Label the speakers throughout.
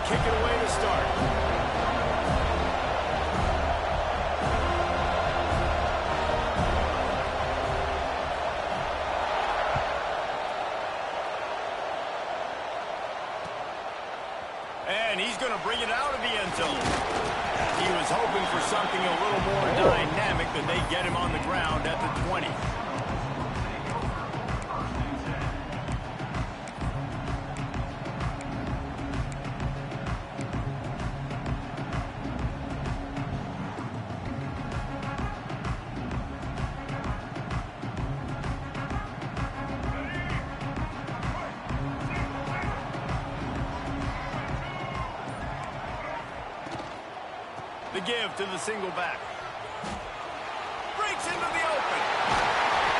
Speaker 1: kick it away to start. And he's going to bring it out of the end zone. He was hoping for something a little more dynamic than they get him on the ground at the 20. The give to the single back. Breaks into the open.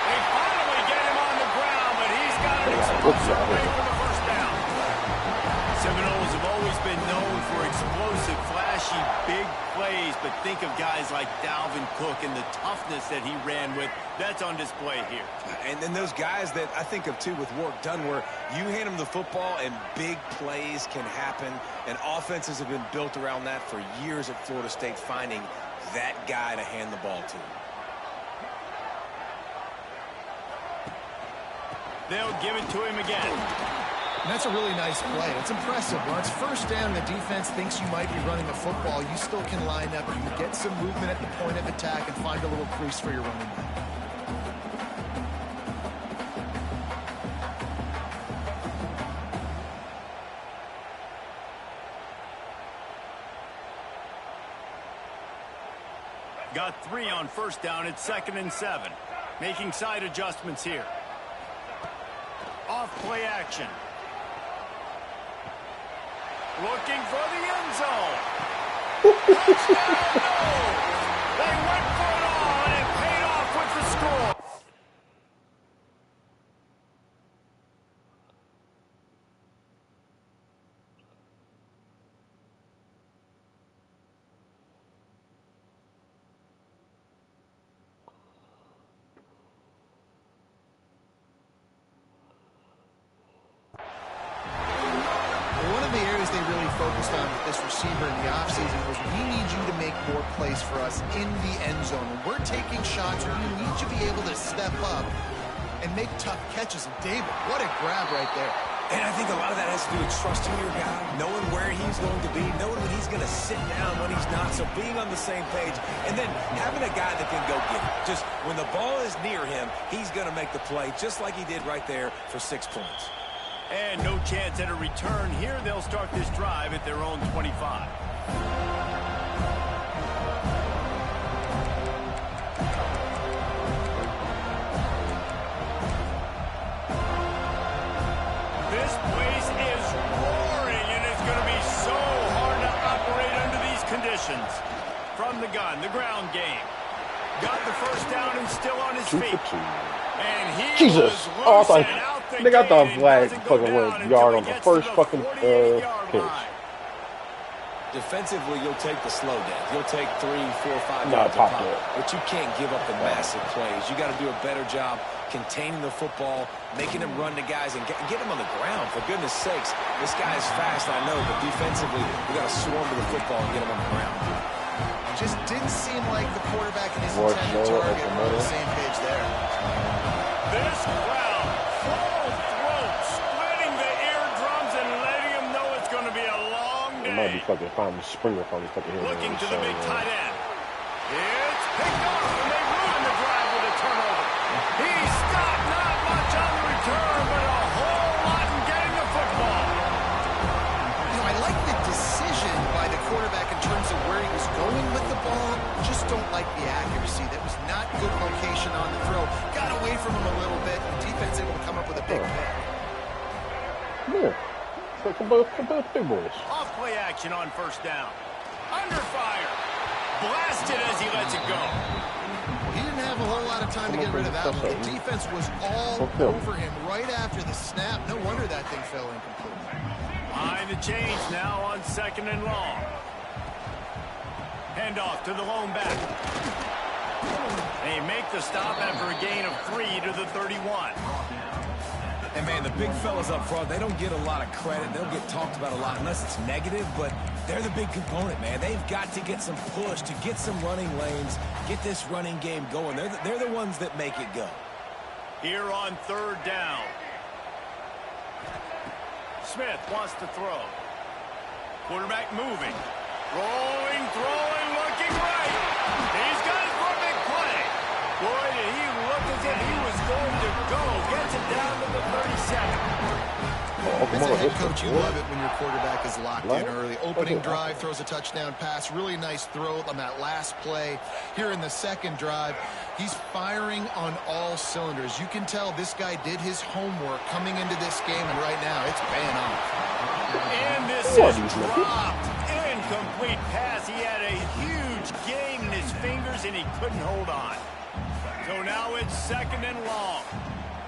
Speaker 1: They finally get him on the ground, but he's got an explosive play for the first down. Seminoles have always been known for explosive, flashy, big plays, but think of guys like Dalvin Cook and the toughness that he ran with. That's on display here.
Speaker 2: And then those guys that I think of, too, with Warrick Dunn, where you hand them the football and big plays can happen, and offenses have been built around that for years at Florida State, finding that guy to hand the ball to.
Speaker 1: They'll give it to him again.
Speaker 3: And that's a really nice play. It's impressive. When it's first down and the defense thinks you might be running the football, you still can line up. You can get some movement at the point of attack and find a little crease for your running back.
Speaker 1: Got 3 on first down. It's 2nd and 7. Making side adjustments here. Off play action. Looking for the end zone. Touchdown, no! They went for it all, and it paid off with the score.
Speaker 3: Focused on with this receiver in the offseason was we need you to make more plays for us in the end zone. When we're taking shots, we need you to be able to step up and make tough catches. And David, what a grab right there.
Speaker 2: And I think a lot of that has to do with trusting your guy, knowing where he's going to be, knowing when he's going to sit down, when he's not, so being on the same page, and then having a guy that can go get it. Just when the ball is near him, he's going to make the play, just like he did right there for 6 points.
Speaker 1: And no chance at a return here. They'll start this drive at their own 25. This place is roaring, and it's going to be so hard to operate under these conditions. From the gun, the ground game. Got the first down and still on his feet. And he
Speaker 4: Jesus. Oh, I thought... They got the flag fucking yard on the first fucking pitch.
Speaker 2: Defensively, you'll take the slow down. You'll take 3, 4, 5 yards of pop. But you can't give up the massive plays. You got to do a better job containing the football, making them run to guys, and get them on the ground. For goodness sakes, this guy is fast, I know, but defensively, we got to swarm to the football and get him on the ground.
Speaker 3: Just didn't seem like the quarterback and his intended target were on the same page there.
Speaker 1: This crowd, full throat, splitting the eardrums and letting him know it's going to be a long day.
Speaker 4: It might be fucking finding Springer from the fucking here.
Speaker 1: Looking to the big tight end. It's picked off, and they ruin the drive with a turnover. He stopped not much on the return, but a whole lot in getting the football.
Speaker 3: You know, I like the decision by the quarterback in terms of where he was going with the ball. Just don't like the accuracy. That was not good location on the throw. Got away from him a little bit. The defense able to come up with a big pick.
Speaker 4: Yeah. For both big boys.
Speaker 1: Off play action on first down. Under fire. Blasted as he lets it go.
Speaker 3: He didn't have a whole lot of time to get rid of that one. The defense was all over him right after the snap. No wonder that thing fell incomplete.
Speaker 1: Behind the chains now on 2nd and long. Handoff to the lone back. They make the stop after a gain of 3 to the 31.
Speaker 2: And, man, the big fellas up front, they don't get a lot of credit. They don't get talked about a lot unless it's negative, but they're the big component, man. They've got to get some push, to get some running lanes, get this running game going. They're the ones that make it go.
Speaker 1: Here on third down. Smith wants to throw. Quarterback moving. Rolling, throwing, looking right. He's got it for a big play. Boy, did he look as if he was going to go. Gets it down to the 37.
Speaker 3: As a head coach, you love it when your quarterback is locked in early. Opening drive, throws a touchdown pass. Really nice throw on that last play. Here in the second drive, he's firing on all cylinders. You can tell this guy did his homework coming into this game, and right now it's paying off.
Speaker 1: And this is dropped. Incomplete pass. He had a huge gain in his fingers, and he couldn't hold on. So now it's second and long.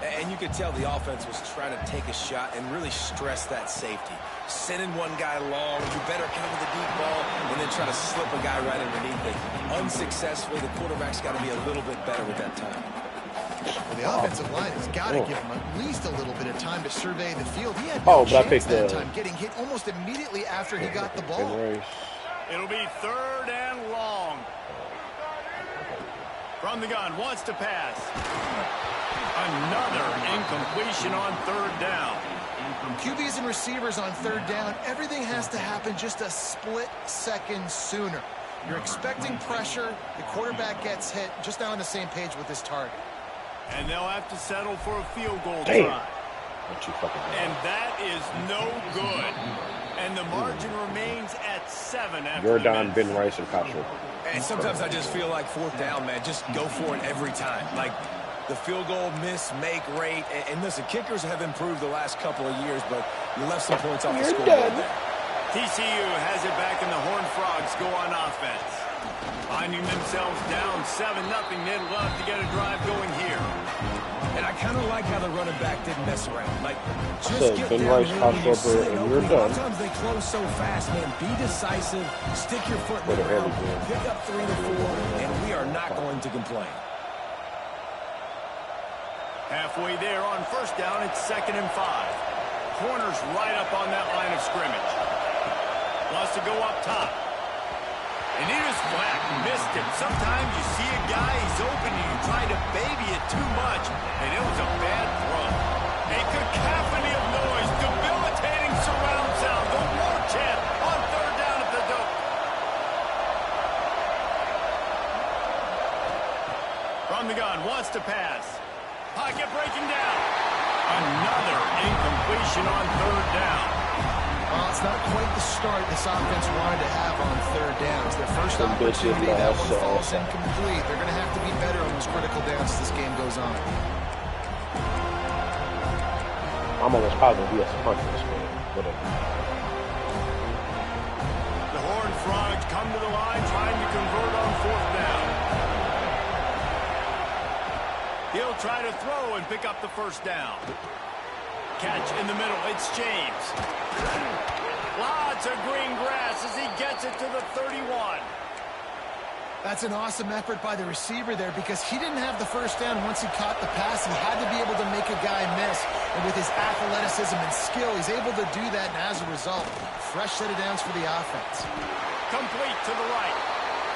Speaker 2: And you could tell the offense was trying to take a shot and really stress that safety. Sending one guy long, you better cover the deep ball, and then try to slip a guy right underneath it. Unsuccessfully, the quarterback's got to be a little bit better with that time.
Speaker 3: Well, the offensive line has got to give him at least a little bit of time to survey the field. He had
Speaker 4: no
Speaker 3: chance that time, getting hit almost immediately after he got the ball.
Speaker 1: It'll be third and long. From the gun, wants to pass. Another incompletion on third down.
Speaker 3: QBs and receivers on third down, everything has to happen just a split second sooner. You're expecting pressure, the quarterback gets hit, just now on the same page with his target.
Speaker 1: And they'll have to settle for a field goal try.
Speaker 4: And
Speaker 1: that is no good. And the margin remains at 7 after
Speaker 4: Jordan, Ben Rice, and Patrick.
Speaker 2: And sometimes I just feel like fourth down, man, just go for it every time. Like, the field goal miss, make rate. And listen, kickers have improved the last couple of years, but you left some points off the scoreboard there.
Speaker 1: TCU has it back, and the Horned Frogs go on offense. Finding themselves down 7-0, they'd love to get a drive going here.
Speaker 2: And I kind of like how the running back didn't mess around. Like, just get
Speaker 4: Ben
Speaker 2: down
Speaker 4: Rice,
Speaker 2: there when you're
Speaker 4: crossover,
Speaker 2: sitting
Speaker 4: and
Speaker 2: open.
Speaker 4: you're
Speaker 2: A lot
Speaker 4: done.
Speaker 2: of times they close so fast, man. Be decisive, stick your foot in the ground, pick up 3 to 4, and we are not going to complain.
Speaker 1: Halfway there on first down, it's 2nd and 5. Corner's right up on that line of scrimmage. Wants to go up top. And he was flat, missed him. Sometimes you see a guy, he's open, and you try to baby it too much, and it was a bad throw. A cacophony of noise, debilitating surround sound, the war chant on third down at the Doak. From the gun, wants to pass. Pocket breaking down. Another incompletion on third down.
Speaker 3: Well, it's not quite the start this offense wanted to have on third down. It's their first opportunity. That one falls incomplete. They're going to have to be better on those critical downs as this game goes on.
Speaker 4: I'm almost positive he has to punch this man. Whatever.
Speaker 1: The Horned Frogs come to the line trying to convert on fourth down. He'll try to throw and pick up the first down. Catch in the middle. It's James. Lots of green grass as he gets it to the 31.
Speaker 3: That's an awesome effort by the receiver there because he didn't have the first down once he caught the pass. He had to be able to make a guy miss. And with his athleticism and skill, he's able to do that. And as a result, fresh set of downs for the offense.
Speaker 1: Complete to the right.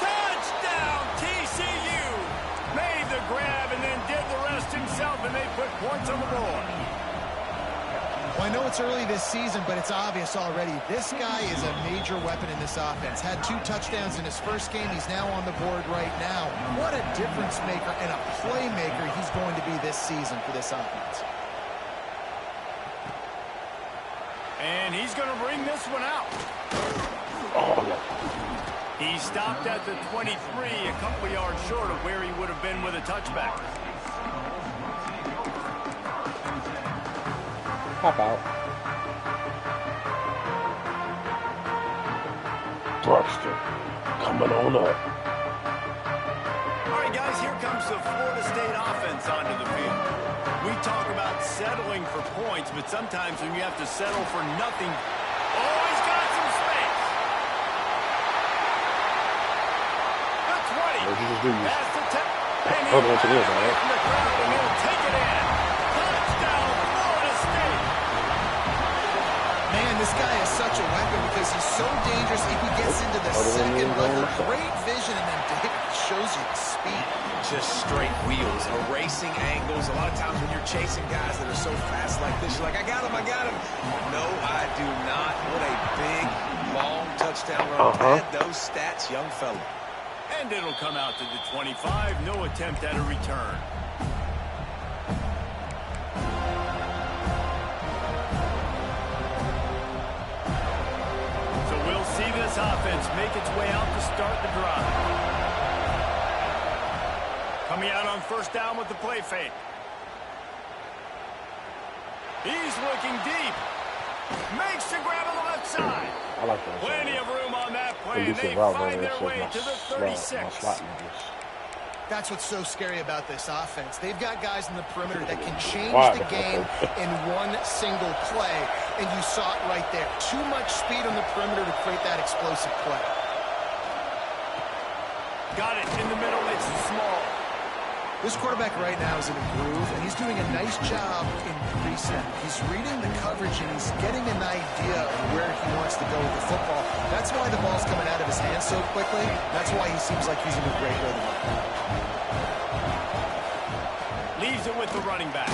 Speaker 1: Touchdown, TCU. Made the grab and then did the rest himself, and they put points on the board.
Speaker 3: Well, I know it's early this season, but it's obvious already. This guy is a major weapon in this offense. Had 2 touchdowns in his first game. He's now on the board right now. What a difference maker and a playmaker he's going to be this season for this offense.
Speaker 1: And he's going to bring this one out. He stopped at the 23, a couple yards short of where he would have been with a touchback.
Speaker 4: Pop out. Buster, coming on up.
Speaker 1: All right, guys, here comes the Florida State offense onto the field. We talk about settling for points, but sometimes when you have to settle for nothing, he's got some space. The 20. Pass the 10. And he'll take it in. Touchdown, Florida State.
Speaker 3: Great vision, and then David shows you the speed.
Speaker 2: Just straight wheels, erasing angles. A lot of times when you're chasing guys that are so fast like this, you're like, I got him. No, I do not. What a big, long touchdown run. Add those stats, young fella.
Speaker 1: And it'll come out to the 25. No attempt at a return. So we'll see this offense make its way out to start the drive. Coming out on first down with the play fake. He's looking deep. Makes the grab on the left side.
Speaker 4: I like that.
Speaker 1: Plenty of room on that play, and they find their way to the 36.
Speaker 3: That's what's so scary about this offense. They've got guys in the perimeter that can change the game in one single play, and you saw it right there. Too much speed on the perimeter to create that explosive play.
Speaker 1: Got it in the middle. It's small.
Speaker 3: This quarterback right now is in a groove, and he's doing a nice job in pre-snap. He's reading the coverage, and he's getting an idea of where he wants to go with the football. That's why the ball's coming out of his hands so quickly. That's why he seems like he's in a great rhythm.
Speaker 1: Leaves it with the running back.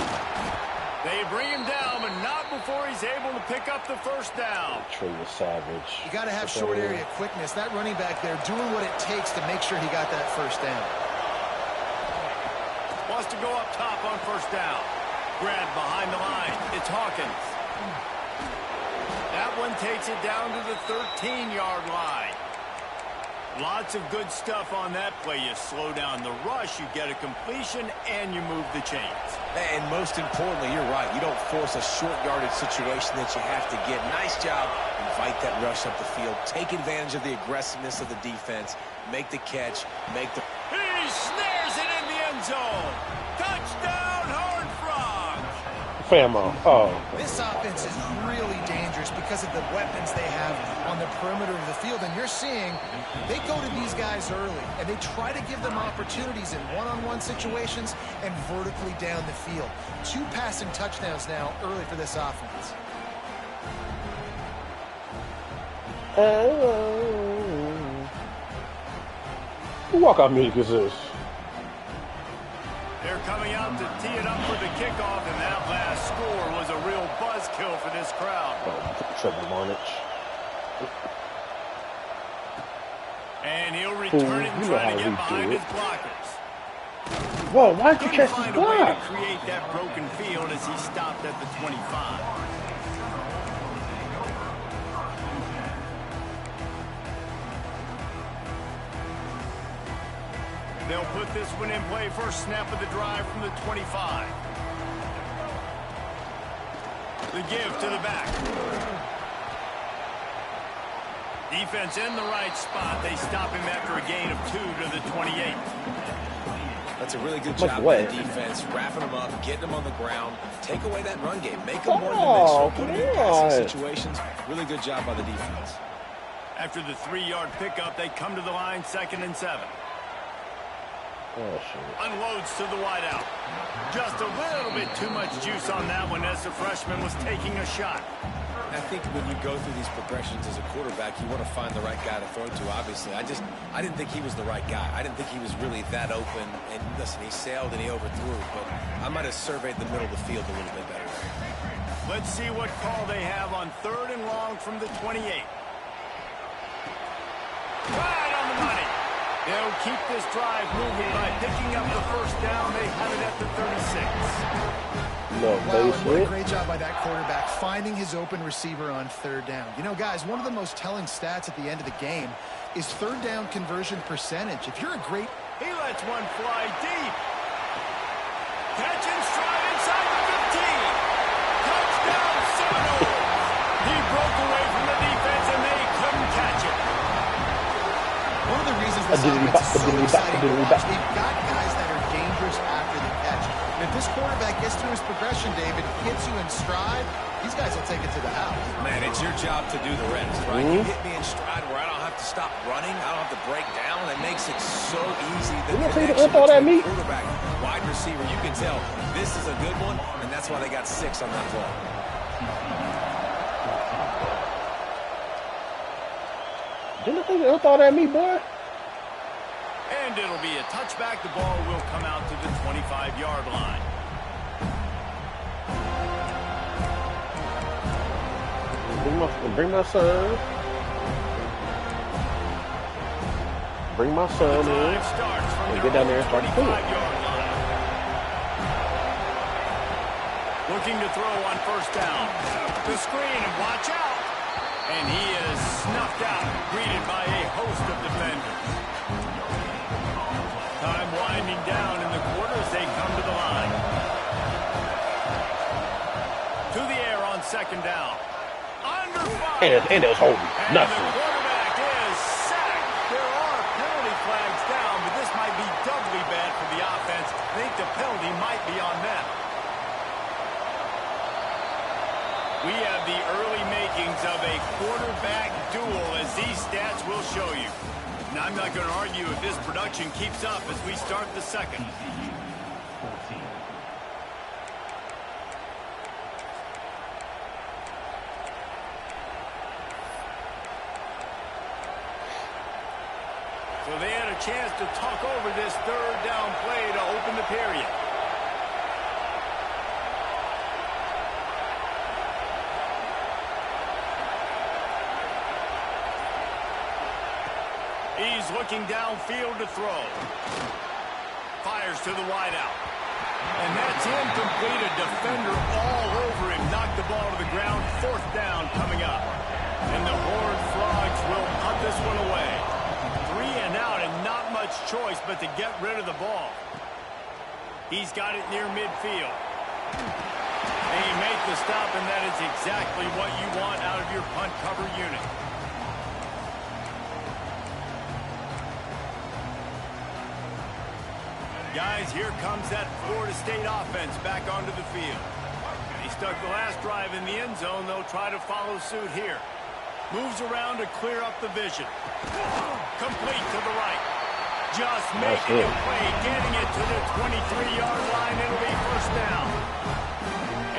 Speaker 1: They bring him down, but not before he's able to pick up the first down.
Speaker 4: Trey was savage.
Speaker 3: You got to have short area quickness. That running back there doing what it takes to make sure he got that first down.
Speaker 1: Wants to go up top on first down. Grabbed behind the line. It's Hawkins. That one takes it down to the 13-yard line. Lots of good stuff on that play. You slow down the rush, you get a completion, and you move the chains.
Speaker 2: And most importantly, you're right. You don't force a short yardage situation that you have to get. Nice job. Invite that rush up the field. Take advantage of the aggressiveness of the defense. Make the catch. Make the...
Speaker 1: He snares it in the end zone. Touchdown, Horned Frogs.
Speaker 4: Famo. Oh.
Speaker 3: This offense is really dangerous because of the weapons they have on the perimeter of the field. And you're seeing they go to these guys early, and they try to give them opportunities in one-on-one situations and vertically down the field. 2 passing touchdowns now early for this offense.
Speaker 4: What walkout music is this?
Speaker 1: They're coming out to tee it up for the kickoff, and that last score was a real buzzkill for this crowd.
Speaker 4: Trevor Lawrence.
Speaker 1: And he'll return it and try to get behind his blockers.
Speaker 4: Whoa, why did you catch
Speaker 1: Find
Speaker 4: his
Speaker 1: a way to
Speaker 4: block?
Speaker 1: create that broken field as he stopped at the 25. They'll put this one in play first snap of the drive from the 25. The give to the back. Defense in the right spot. They stop him after a gain of 2 to the 28.
Speaker 2: That's a really good job by the defense, wrapping them up, getting them on the ground, take away that run game, make them more dimensional, put them in passing situations. Really good job by the defense.
Speaker 1: After the 3-yard pickup, they come to the line, 2nd and 7.
Speaker 4: Oh, shit.
Speaker 1: Unloads to the wideout. Just a little bit too much juice on that one as the freshman was taking a shot.
Speaker 2: I think when you go through these progressions as a quarterback, you want to find the right guy to throw to, obviously. I didn't think he was the right guy. I didn't think he was really that open. And listen, he sailed and he overthrew, but I might have surveyed the middle of the field a little bit better.
Speaker 1: Let's see what call they have on 3rd and long from the 28. Right on the money. They'll keep this drive moving by picking up the first down. They have it at the 36.
Speaker 4: No,
Speaker 3: wow, what a great job by that quarterback, finding his open receiver on 3rd down. You know, guys, one of the most telling stats at the end of the game is 3rd down conversion percentage. If you're a great...
Speaker 1: He lets one fly deep. Catch and stride inside the 15. Touchdown, Seminoles. He broke away from the defense, and they couldn't catch it.
Speaker 3: One of the reasons this offense is so exciting to watch, they've got guys that are dangerous after the catch. And if this quarterback gets through his progression, David, hits you in stride, these guys will take it to the house.
Speaker 2: Man, it's your job to do the rest, right? You hit me in stride where I don't have to stop running, I don't have to break down. It makes it so easy. The connection between quarterback, wide receiver, you can tell this is a good one, and that's why they got 6 on that play.
Speaker 4: Didn't think they throw that at me, boy?
Speaker 1: And it'll be a touchback. The ball will come out to the 25-yard line.
Speaker 4: Bring my son. Bring my son in. And get down there and start the field.
Speaker 1: Looking to throw on first down. The screen, and watch out. And he is snuffed out, greeted by a host of defenders. Time winding down in the quarter as they come to the line. To the air on second down. Under fire.
Speaker 4: And it was holding. Nothing.
Speaker 1: And the quarterback is sacked. There are penalty flags down, but this might be doubly bad for the offense. I think the penalty might be on them. We have the early makings of a quarterback duel, as these stats will show you. Now, I'm not going to argue if this production keeps up as we start the second. So they had a chance to talk over this third down play to open the period. He's looking downfield to throw. Fires to the wideout. And that's incomplete. A defender all over him. Knocked the ball to the ground. Fourth down coming up. And the Horned Frogs will punt this one away. 3 and out, and not much choice but to get rid of the ball. He's got it near midfield. And he made the stop, and that is exactly what you want out of your punt cover unit. Guys, here comes that Florida State offense back onto the field. He stuck the last drive in the end zone. They'll try to follow suit here. Moves around to clear up the vision. Complete to the right. Just making a play, getting it to the 23-yard line. It'll be first down.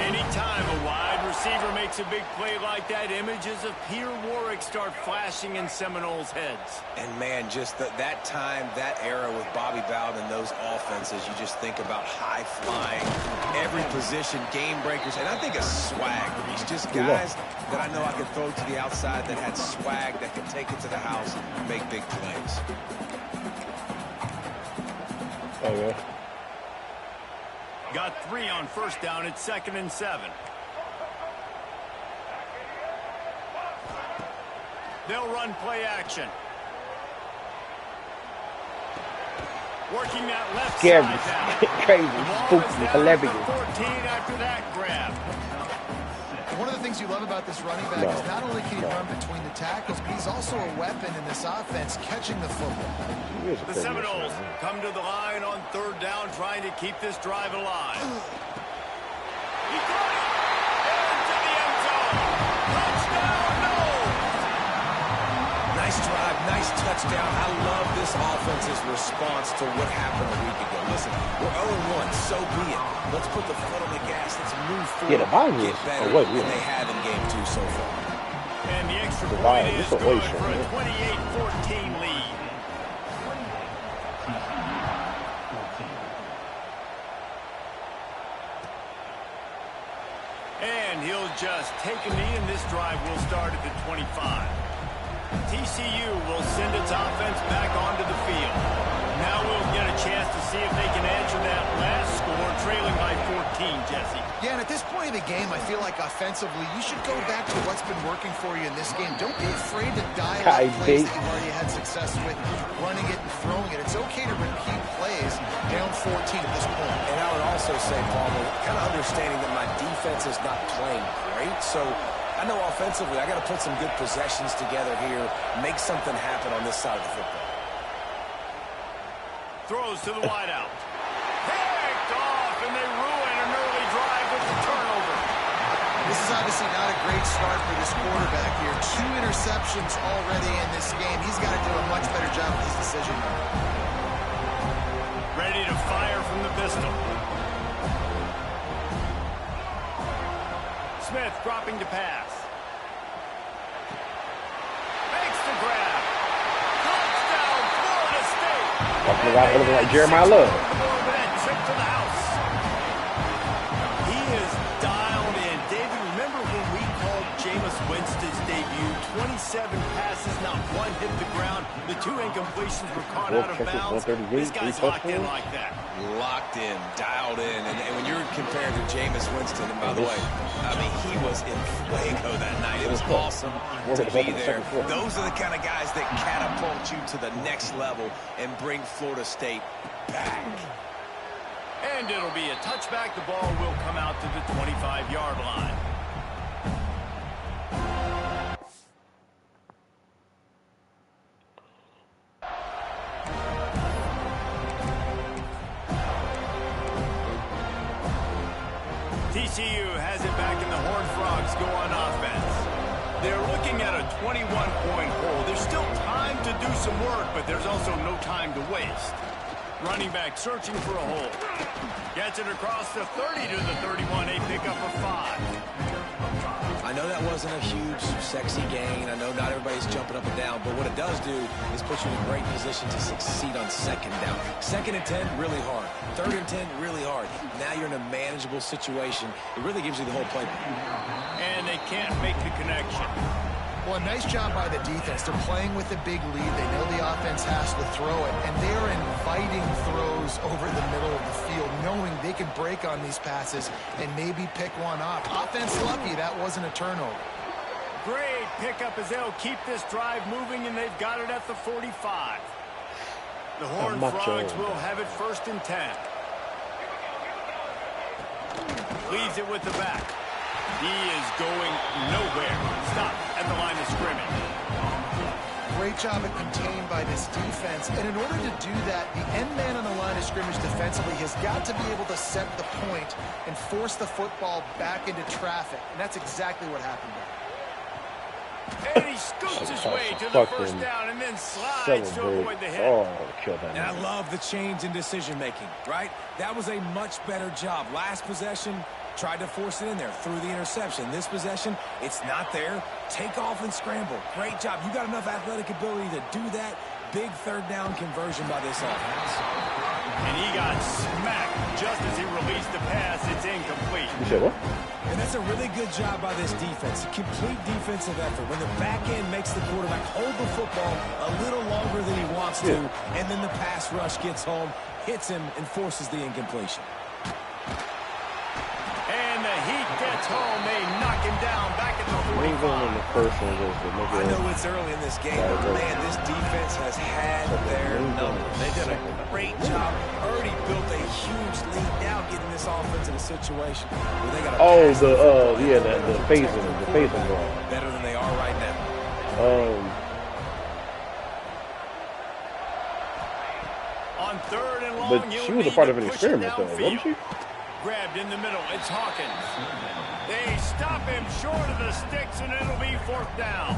Speaker 1: Anytime a wide receiver makes a big play like that, images of Peter Warrick start flashing in Seminoles' heads.
Speaker 2: And, man, just that time, that era with Bobby Bowden and those offenses, you just think about high-flying, every position, game breakers, and I think of swag. He's just guys that I know I could throw to the outside that had swag, that could take it to the house and make big plays.
Speaker 4: Oh, yeah.
Speaker 1: Got 3 on first down. It's 2nd and 7. They'll run play action. Working that left
Speaker 4: Scary.
Speaker 1: side down.
Speaker 4: Crazy, spooky, hilarious.
Speaker 1: 14 after that grab.
Speaker 3: One of the things you love about this running back is not only can he run between the tackles, but he's also a weapon in this offense, catching the football.
Speaker 1: The Seminoles come to the line on third down, trying to keep this drive alive. He got it! Into the end zone! Touchdown, no!
Speaker 2: Nice drive, nice touchdown. I love this offense's response to what happened a week ago. Listen, we're 0-1, so be it. Let's put the foot on the gas. Let's move forward.
Speaker 4: Yeah, the volume
Speaker 2: get
Speaker 4: is
Speaker 2: better
Speaker 4: away,
Speaker 2: than they have in game 2 so far.
Speaker 1: And the extra point is good for a 28-14 lead. And he'll just take a knee, and this drive will start at the 25. TCU will send its offense back onto the field. Now we'll get a chance to see if they can answer that last score, trailing by 14, Jesse.
Speaker 3: Yeah, and at this point in the game, I feel like offensively, you should go back to what's been working for you in this game. Don't be afraid to dial up plays that you've already had success with, running it and throwing it. It's okay to repeat plays down 14 at this point.
Speaker 2: And I would also say, Paul, kind of understanding that my defense is not playing great, so I know offensively I got to put some good possessions together here, make something happen on this side of the football.
Speaker 1: Throws to the wideout. Picked off, and they ruin an early drive with the turnover.
Speaker 3: This is obviously not a great start for this quarterback here. 2 interceptions already in this game. He's got to do a much better job with his decision.
Speaker 1: Ready to fire from the pistol. Smith dropping to pass. Makes the grab. Touchdown, Florida State.
Speaker 4: Fucking guy looking like Jeremiah Love.
Speaker 1: He is dialed in. David, remember when we called Jameis Winston's debut? 27 passes, not one hit the ground. The 2 incompletions were caught out of bounds. This guy's locked in like that.
Speaker 2: Locked in, dialed in. And when you're compared to Jameis Winston, and by the way, I mean, he was in fuego that night. It was awesome to be there. Those are the kind of guys that catapult you to the next level and bring Florida State back.
Speaker 1: And it'll be a touchback. The ball will come out to the 25-yard line. TCU has it back, and the Horned Frogs go on offense. They're looking at a 21-point hole. There's still time to do some work, but there's also no time to waste. Running back searching for a hole. Gets it across the 30 to the 31. A pickup of 5.
Speaker 2: I know that wasn't a huge, sexy gain. I know not everybody's jumping up and down, but what it does do is put you in a great position to succeed on 2nd down. 2nd and 10, really hard. 3rd and 10, really hard. Now you're in a manageable situation. It really gives you the whole playbook.
Speaker 1: And they can't make the connection.
Speaker 3: Well, a nice job by the defense. They're playing with a big lead. They know the offense has to throw it, and they're inviting throws over the middle of the field, knowing they can break on these passes and maybe pick one off. Offense lucky that wasn't a turnover.
Speaker 1: Great pickup as they'll keep this drive moving, and they've got it at the 45. The Horned Frogs will have it 1st and 10. Leaves it with the back. He is going nowhere. Stop at the line of scrimmage.
Speaker 3: Great job at contained by this defense. And in order to do that, the end man on the line of scrimmage defensively has got to be able to set the point and force the football back into traffic. And that's exactly what happened there.
Speaker 1: And he scoops his way to the 1st down and then slides to avoid the hit.
Speaker 2: And I love the change in decision-making, right? That was a much better job. Last possession, tried to force it in there through the interception. This possession, it's not there. Take off and scramble. Great job. You got enough athletic ability to do that. Big 3rd down conversion by this offense.
Speaker 1: And he got smacked just as he released the pass. It's incomplete.
Speaker 4: You said what?
Speaker 2: And that's a really good job by this defense. A complete defensive effort. When the back end makes the quarterback hold the football a little longer than he wants to, and then the pass rush gets home, hits him, and forces the incompletion.
Speaker 1: And the Heat gets home. They knock him down back at the 45.
Speaker 2: I know it's early in this game, but man, this defense has had their number. They did a great job. Already built a huge lead. Now getting this offense in a situation where they got to
Speaker 4: the phasing ball.
Speaker 2: Better than they are right now.
Speaker 1: On 3rd and long,
Speaker 4: but she was a part of an experiment, though, wasn't she?
Speaker 1: Grabbed in the middle. It's Hawkins. They stop him short of the sticks, and it'll be 4th down.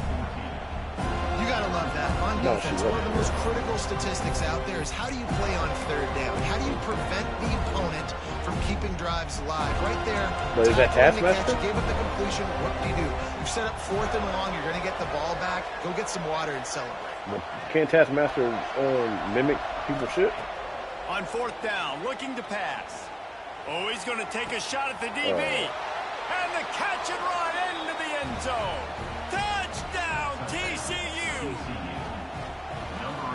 Speaker 3: You got to love that. On defense, one of the most critical statistics out there is how do you play on 3rd down? How do you prevent the opponent from keeping drives alive? Right there.
Speaker 4: But is that Taskmaster?
Speaker 3: You gave up the completion. What do? You set up 4th and long. You're going to get the ball back. Go get some water and celebrate.
Speaker 4: But can't Taskmaster mimic people's shit?
Speaker 1: On 4th down, looking to pass. Oh, he's going to take a shot at the DB. And the catch and run into the end zone. Touchdown, TCU.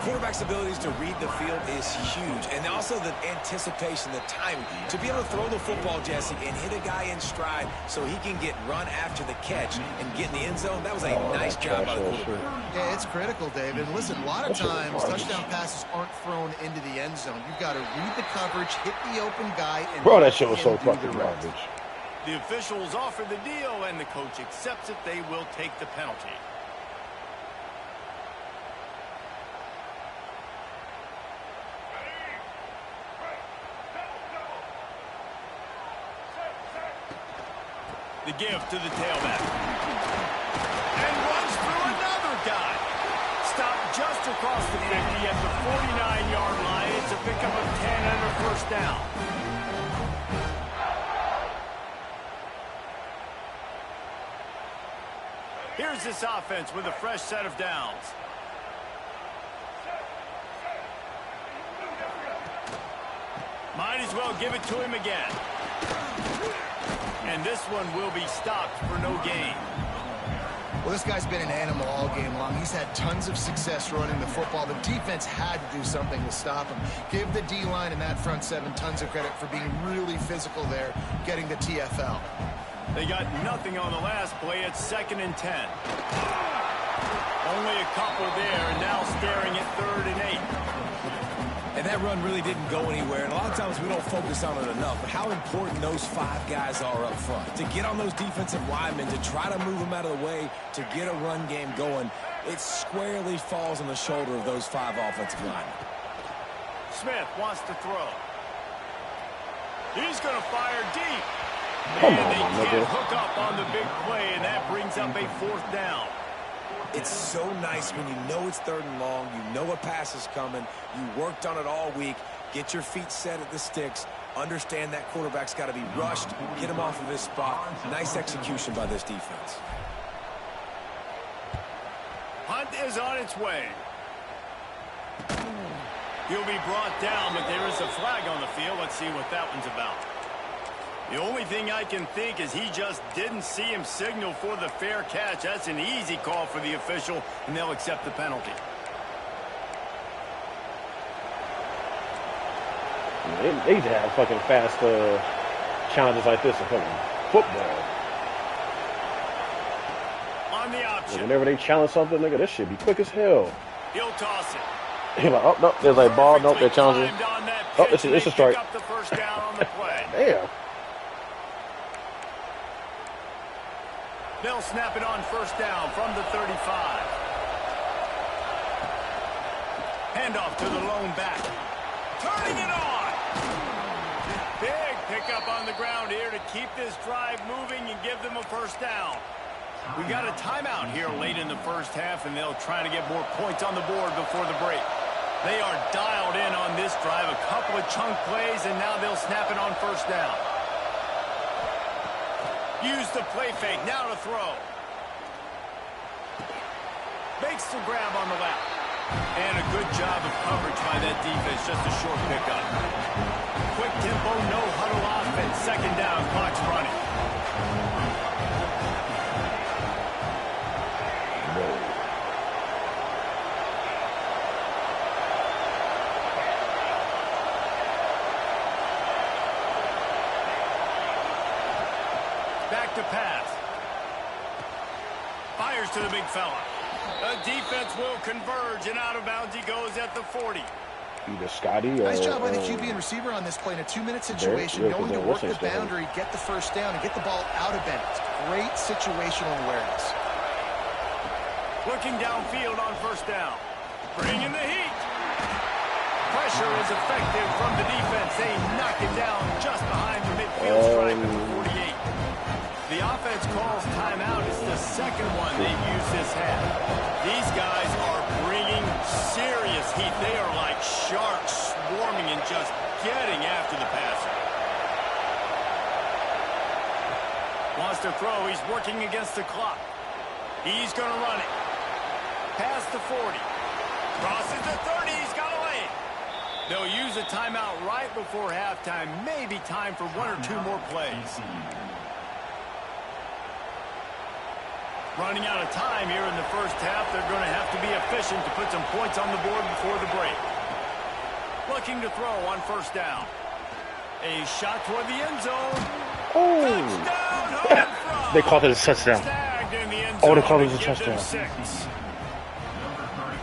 Speaker 2: Quarterback's abilities to read the field is huge. And also the anticipation, the timing. To be able to throw the football, Jesse, and hit a guy in stride so he can get run after the catch and get in the end zone, that was a nice job by the quarterback.
Speaker 3: Yeah, it's critical, David. Listen, a lot of times touchdown passes aren't thrown into the end zone. You've got to read the coverage, hit the open guy, and
Speaker 4: that shit was so fucking garbage.
Speaker 1: The officials offer the deal, and the coach accepts it. They will take the penalty. The give to the tailback. And runs through another guy. Stopped just across the 50 at the 49-yard line. It's a pickup of 10 and a 1st down. Here's this offense with a fresh set of downs. Might as well give it to him again. And this one will be stopped for no gain.
Speaker 3: Well, this guy's been an animal all game long. He's had tons of success running the football. The defense had to do something to stop him. Give the D-line and that front seven tons of credit for being really physical there, getting the TFL.
Speaker 1: They got nothing on the last play. It's 2nd and 10. Only a couple there, and now staring at 3rd and 8.
Speaker 2: And that run really didn't go anywhere. And a lot of times we don't focus on it enough. But how important those 5 guys are up front. To get on those defensive linemen, to try to move them out of the way, to get a run game going, it squarely falls on the shoulder of those 5 offensive linemen.
Speaker 1: Smith wants to throw. He's going to fire deep.
Speaker 4: Come
Speaker 1: and
Speaker 4: on,
Speaker 1: they
Speaker 4: nigga.
Speaker 1: can't hook up on the big play, and that brings up a 4th down.
Speaker 2: It's so nice when you know it's 3rd and long, you know a pass is coming, you worked on it all week, get your feet set at the sticks, understand that quarterback's got to be rushed, get him off of his spot. Nice execution by this defense.
Speaker 1: Hunt is on its way. He'll be brought down, but there is a flag on the field. Let's see what that one's about. The only thing I can think is he just didn't see him signal for the fair catch. That's an easy call for the official, and they'll accept the penalty.
Speaker 4: They need to have fucking fast challenges like this in fucking football.
Speaker 1: On the option.
Speaker 4: Whenever they challenge something, nigga, this shit be quick as hell.
Speaker 1: He'll toss it.
Speaker 4: You're like, oh, no, there's like ball, nope, they're challenging. Oh, it's a strike.
Speaker 1: Pick up the first down on the play.
Speaker 4: Damn.
Speaker 1: They'll snap it on 1st down from the 35. Handoff to the lone back. Turning it on. Big pickup on the ground here to keep this drive moving and give them a 1st down. We got a timeout here late in the 1st half, and they'll try to get more points on the board before the break. They are dialed in on this drive. A couple of chunk plays, and now they'll snap it on 1st down. Use the play fake, now to throw. Makes the grab on the left. And a good job of coverage by that defense, just a short pickup. Quick tempo, no huddle offense. 2nd down, clock's running. Back to pass. Fires to the big fella. The defense will converge, and out of bounds he goes at the 40.
Speaker 4: Either Scotty or...
Speaker 3: Nice job by the QB and receiver on this play in a 2-minute situation, knowing to work the boundary, get the 1st down, and get the ball out of bounds. Great situational awareness.
Speaker 1: Looking downfield on 1st down. Bringing the heat. Pressure is effective from the defense. They knock it down just behind the midfield stripe at the 48. The offense calls timeout. It's the 2nd one they've used this half. These guys are bringing serious heat. They are like sharks swarming and just getting after the passer. Wants to throw. He's working against the clock. He's going to run it. Past the 40. Crosses the 30. He's got a lane. They'll use a timeout right before halftime. Maybe time for 1 or 2 more plays. Running out of time here in the 1st half. They're going to have to be efficient to put some points on the board before the break. Looking to throw on 1st down. A shot toward the end zone.
Speaker 4: Oh.
Speaker 1: Touchdown, home front.
Speaker 4: They called it a touchdown.
Speaker 1: Snagged in the end
Speaker 4: Oh, they
Speaker 1: zone
Speaker 4: called it
Speaker 1: to
Speaker 4: a
Speaker 1: give them
Speaker 4: touchdown.
Speaker 1: 6.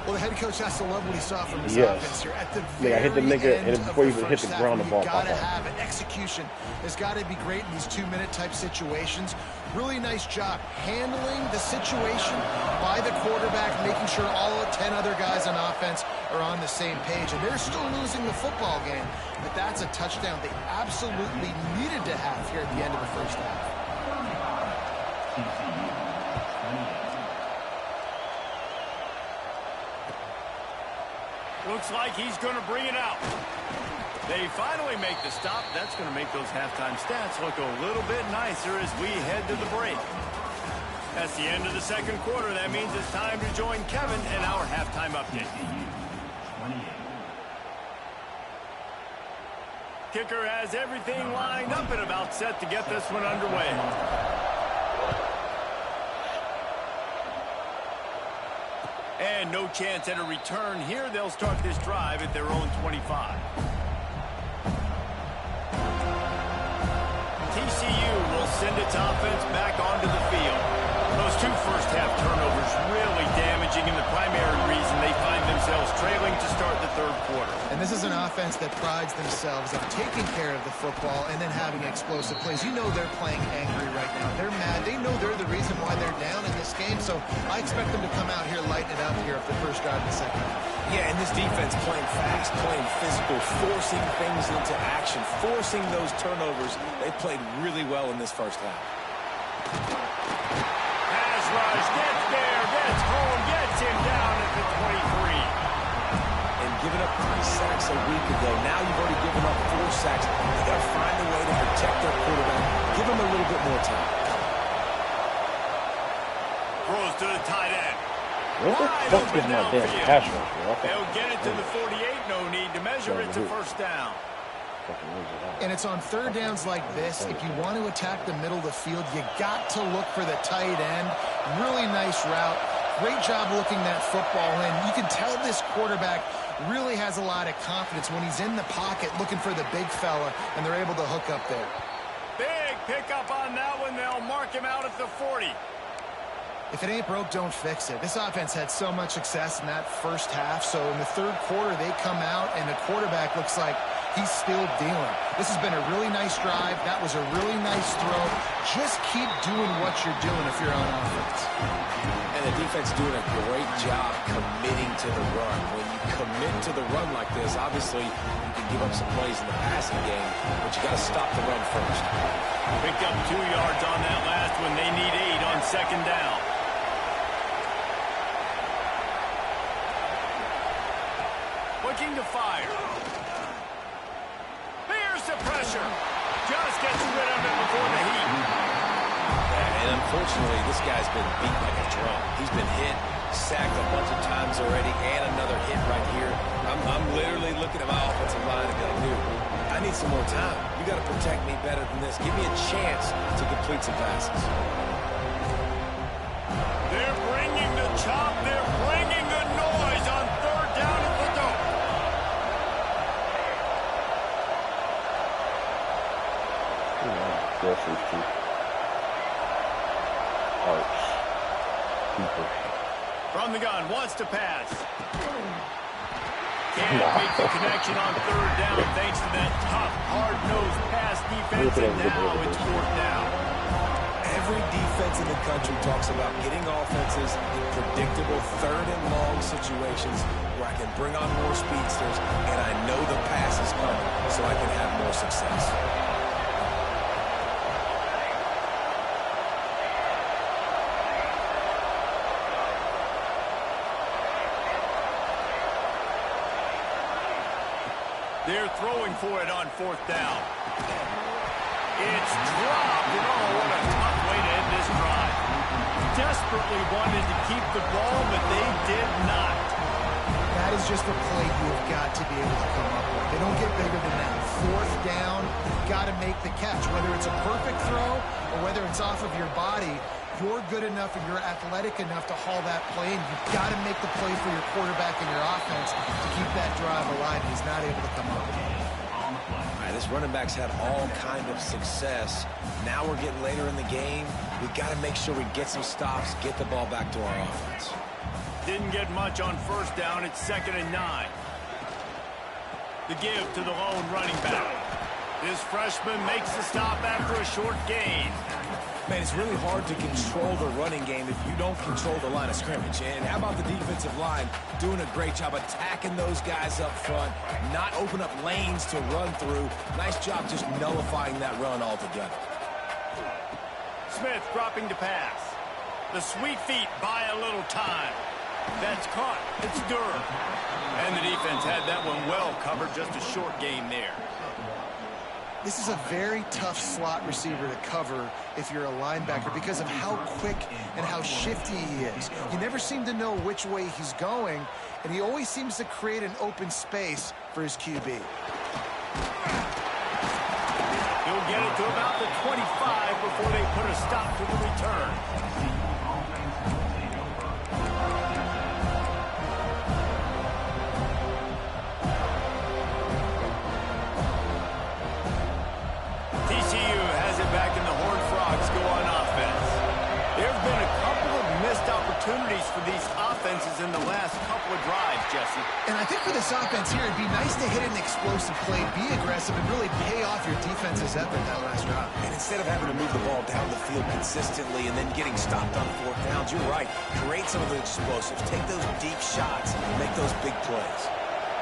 Speaker 3: Well, the head coach has to love what he saw from his
Speaker 4: Yes.
Speaker 3: offense here. At the
Speaker 4: Yeah, I hit the
Speaker 3: very
Speaker 4: nigga,
Speaker 3: end
Speaker 4: and
Speaker 3: of
Speaker 4: before
Speaker 3: the
Speaker 4: he even hit the
Speaker 3: first
Speaker 4: ground, the
Speaker 3: half,
Speaker 4: ball
Speaker 3: you gotta
Speaker 4: popped out.
Speaker 3: have an execution. It's got to be great in these 2-minute type situations. Really nice job handling the situation by the quarterback, making sure all 10 other guys on offense are on the same page. And they're still losing the football game, but that's a touchdown they absolutely needed to have here at the end of the 1st half.
Speaker 1: Looks like he's going to bring it out. They finally make the stop. That's going to make those halftime stats look a little bit nicer as we head to the break. That's the end of the 2nd quarter. That means it's time to join Kevin in our halftime update. kicker has everything lined up and about set to get this one underway. And no chance at a return here. They'll start this drive at their own 25. TCU will send its offense back onto the field. Those two first-half turnovers really damaging, and the primary reason they find themselves trailing to start the third quarter.
Speaker 3: And this is an offense that prides themselves on taking care of the football and then having explosive plays. You know they're playing angry right now. They're mad. They know they're the reason why they're down in this game, so I expect them to come out here, lighten it up here for the first drive of the second half.
Speaker 2: Yeah, and this defense playing fast, playing physical, forcing things into action, forcing those turnovers. They played really well in this first half.
Speaker 1: Pass rush, gets there, gets home, gets him down at the 23.
Speaker 2: And giving up 3 sacks a week ago, now you've already given up 4 sacks. You got to find a way to protect their quarterback. Give him a little bit more time.
Speaker 1: Throws to the tight end.
Speaker 4: What the fuck is my damn pass rush?
Speaker 1: They'll get it to the 48. No need to measure it to first down.
Speaker 3: And it's on third downs like this. If you want to attack the middle of the field, you got to look for the tight end. Really nice route. Great job looking that football in. You can tell this quarterback really has a lot of confidence when he's in the pocket looking for the big fella, and they're able to hook up there.
Speaker 1: Big pickup on that one. They'll mark him out at the 40.
Speaker 3: If it ain't broke, don't fix it. This offense had so much success in that first half, so in the third quarter, they come out, and the quarterback looks like he's still dealing. This has been a really nice drive. That was a really nice throw. Just keep doing what you're doing if you're on offense.
Speaker 2: And the defense doing a great job committing to the run. When you commit to the run like this, obviously you can give up some plays in the passing game, but you got to stop the run first.
Speaker 1: Picked up 2 yards on that last one. They need 8 on second down. Looking to fire. There's the pressure. Just gets rid of it before the heat.
Speaker 2: And unfortunately, this guy's been beat like a drum. He's been hit, sacked a bunch of times already, and another hit right here. I'm literally looking at my offensive line and going, dude, I need some more time. You got to protect me better than this. Give me a chance to complete some passes.
Speaker 1: They're bringing the chop. They're bringing the noise on third down at the dope.
Speaker 4: Groceries too. Arts. People.
Speaker 1: From the gun, wants to pass. Can't make the connection on third down thanks to that tough, hard-nosed pass defense, and now it's fourth down.
Speaker 2: Every defense in the country talks about getting offenses in predictable third and long situations where I can bring on more speedsters and I know the pass is coming so I can have more success.
Speaker 1: They're throwing for it on fourth down. It's dropped, and oh, what a tough way to end this drive. Desperately wanted to keep the ball, but they did not.
Speaker 3: That is just a play you have got to be able to come up with. They don't get bigger than that. Fourth down, you've got to make the catch. Whether it's a perfect throw or whether it's off of your body, you're good enough and you're athletic enough to haul that play, and you've got to make the play for your quarterback and your offense to keep that drive alive. He's not able to come up with it.
Speaker 2: This running back's had all kind of success. Now we're getting later in the game. We've got to make sure we get some stops, get the ball back to our offense.
Speaker 1: Didn't get much on first down. It's 2nd and 9. The give to the lone running back. This freshman makes the stop after a short gain.
Speaker 2: Man, it's really hard to control the running game if you don't control the line of scrimmage. And how about the defensive line doing a great job attacking those guys up front, not open up lanes to run through. Nice job just nullifying that run altogether.
Speaker 1: Smith dropping to pass. The sweet feet buy a little time. That's caught. It's Durham. And the defense had that one well covered. Just a short gain there.
Speaker 3: This is a very tough slot receiver to cover if you're a linebacker because of how quick and how shifty he is. You never seem to know which way he's going, and he always seems to create an open space for his QB.
Speaker 1: They'll get it to about the 25 before they put a stop to the return. TCU has it back and the Horned Frogs go on offense. There have been a couple of missed opportunities for these offenses in the last couple of drives, Jesse.
Speaker 3: And I think for this offense here, it'd be nice to hit an explosive play, be aggressive, and really pay off your defense's effort that last drive.
Speaker 2: And instead of having to move the ball down the field consistently and then getting stopped on fourth downs, you're right. Create some of the explosives. Take those deep shots. Make those big plays.